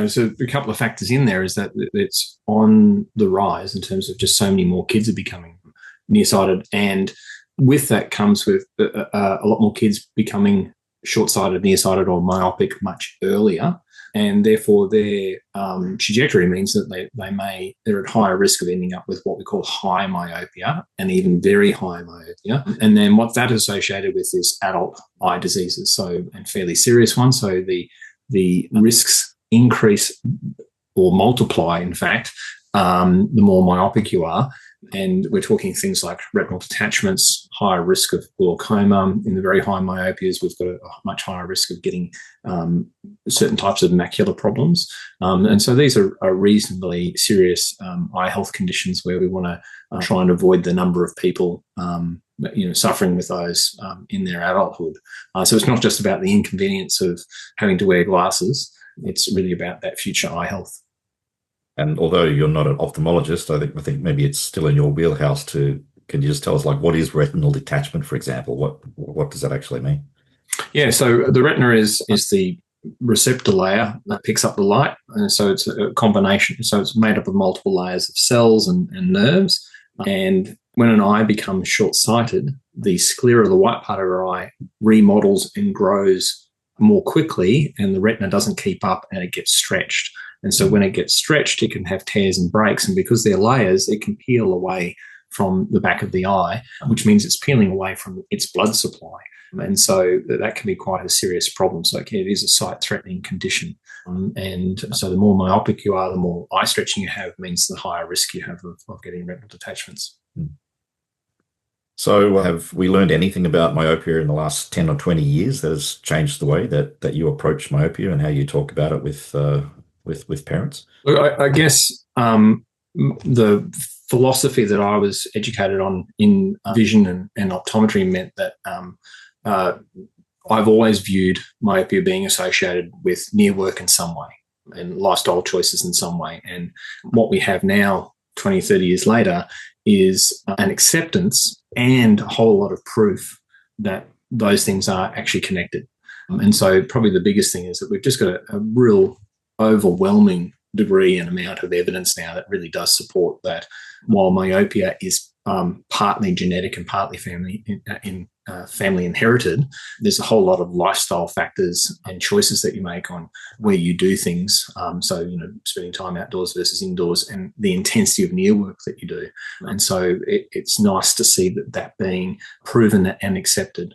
So a couple of factors in there is that it's on the rise in terms of just so many more kids are becoming nearsighted, and with that comes with a lot more kids becoming short-sighted, nearsighted, or myopic much earlier, and therefore their trajectory means that they're at higher risk of ending up with what we call high myopia and even very high myopia. And then what that is associated with is adult eye diseases, and fairly serious ones. So the risks increase or multiply, in fact, the more myopic you are. And we're talking things like retinal detachments, higher risk of glaucoma. In the very high myopias, we've got a much higher risk of getting certain types of macular problems. And so these are reasonably serious eye health conditions where we want to try and avoid the number of people suffering with those in their adulthood. So it's not just about the inconvenience of having to wear glasses. It's really about that future eye health. And although you're not an ophthalmologist, I think maybe it's still in your wheelhouse can you just tell us, like, what is retinal detachment, for example? What does that actually mean? Yeah, so the retina is the receptor layer that picks up the light. And so it's a combination. So it's made up of multiple layers of cells and nerves. And when an eye becomes short-sighted, the sclera, the white part of our eye, remodels and grows more quickly, and the retina doesn't keep up and it gets stretched. And so when it gets stretched, it can have tears and breaks. And because they're layers, it can peel away from the back of the eye, which means it's peeling away from its blood supply. And so that can be quite a serious problem. So it is a sight-threatening condition. And so the more myopic you are, the more eye stretching you have, means the higher risk you have of getting retinal detachments. So have we learned anything about myopia in the last 10 or 20 years that has changed the way that you approach myopia and how you talk about it with parents? Look, I guess the philosophy that I was educated on in vision and optometry meant that I've always viewed myopia being associated with near work in some way and lifestyle choices in some way. And what we have now, 20, 30 years later, is an acceptance and a whole lot of proof that those things are actually connected. And so probably the biggest thing is that we've just got a real overwhelming degree and amount of evidence now that really does support that while myopia is partly genetic and partly family inherited, there's a whole lot of lifestyle factors and choices that you make on where you do things. So, spending time outdoors versus indoors and the intensity of near work that you do. And so it's nice to see that being proven and accepted.